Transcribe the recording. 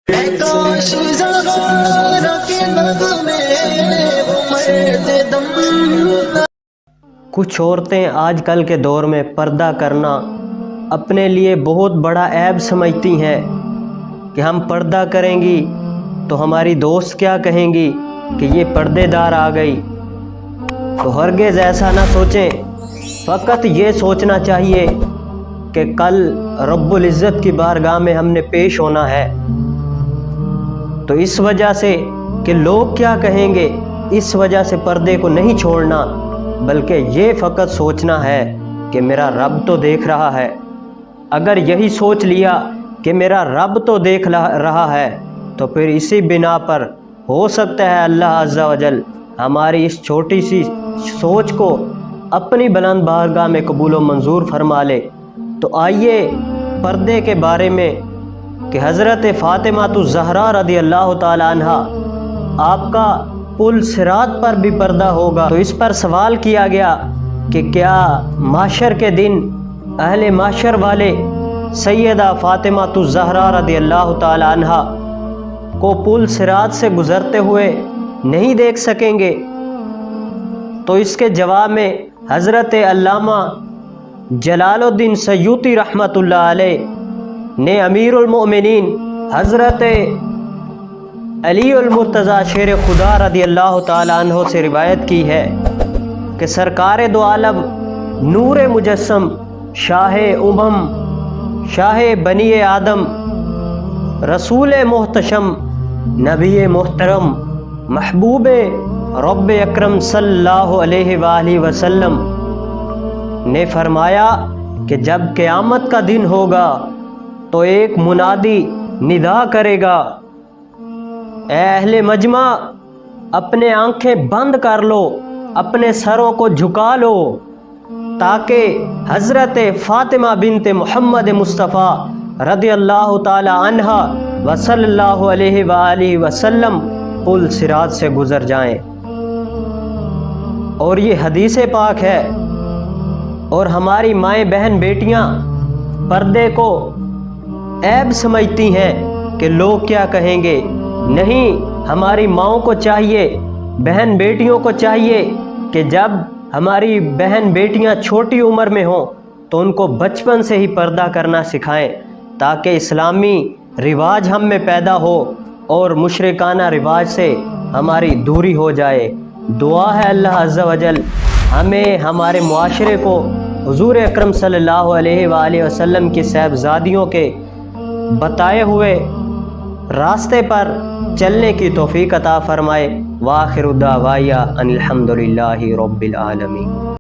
کچھ عورتیں آج کل کے دور میں پردہ کرنا اپنے لیے بہت بڑا عیب سمجھتی ہیں کہ ہم پردہ کریں گی تو ہماری دوست کیا کہیں گی کہ یہ پردے دار آ گئی۔ تو ہرگز ایسا نہ سوچیں، فقط یہ سوچنا چاہیے کہ کل رب العزت کی بارگاہ میں ہم نے پیش ہونا ہے، تو اس وجہ سے کہ لوگ کیا کہیں گے اس وجہ سے پردے کو نہیں چھوڑنا، بلکہ یہ فقط سوچنا ہے کہ میرا رب تو دیکھ رہا ہے۔ اگر یہی سوچ لیا کہ میرا رب تو دیکھ رہا ہے تو پھر اسی بنا پر ہو سکتا ہے اللہ عز و جل ہماری اس چھوٹی سی سوچ کو اپنی بلند بارگاہ میں قبول و منظور فرما لے۔ تو آئیے پردے کے بارے میں کہ حضرت فاطمہ الزہرا رضی اللہ تعالی عنہ آپ کا پل صراط پر بھی پردہ ہوگا، تو اس پر سوال کیا گیا کہ کیا محشر کے دن اہل محشر والے سیدہ فاطمہ الزہرا رضی اللہ تعالی عنہ کو پل صراط سے گزرتے ہوئے نہیں دیکھ سکیں گے؟ تو اس کے جواب میں حضرت علامہ جلال الدین سیوطی رحمۃ اللہ علیہ نے امیر المؤمنین حضرت علی المرتضیٰ شیر خدا رضی اللہ تعالی عنہ سے روایت کی ہے کہ سرکار دو عالم نور مجسم شاہ شاہ بنی آدم رسول محتشم نبی محترم محبوب رب اکرم صلی اللہ علیہ وآلہ وسلم نے فرمایا کہ جب قیامت کا دن ہوگا تو ایک منادی ندا کرے گا، اے اہل مجمع اپنے آنکھیں بند کر لو، اپنے سروں کو جھکا لو، تاکہ حضرت فاطمہ بنت محمد مصطفیٰ رضی اللہ تعالی عنہ وصلی اللہ علیہ وآلہ وسلم پل صراط سے گزر جائیں۔ اور یہ حدیث پاک ہے، اور ہماری مائیں بہن بیٹیاں پردے کو عیب سمجھتی ہیں کہ لوگ کیا کہیں گے۔ نہیں، ہماری ماؤں کو چاہیے، بہن بیٹیوں کو چاہیے کہ جب ہماری بہن بیٹیاں چھوٹی عمر میں ہوں تو ان کو بچپن سے ہی پردہ کرنا سکھائیں، تاکہ اسلامی رواج ہم میں پیدا ہو اور مشرکانہ رواج سے ہماری دوری ہو جائے۔ دعا ہے اللہ عز و جل ہمیں ہمارے معاشرے کو حضور اکرم صلی اللہ علیہ وآلہ وسلم کی صاحبزادیوں کے بتائے ہوئے راستے پر چلنے کی توفیق عطا فرمائے۔ وآخر دعوایا ان الحمد للہ رب العالمین۔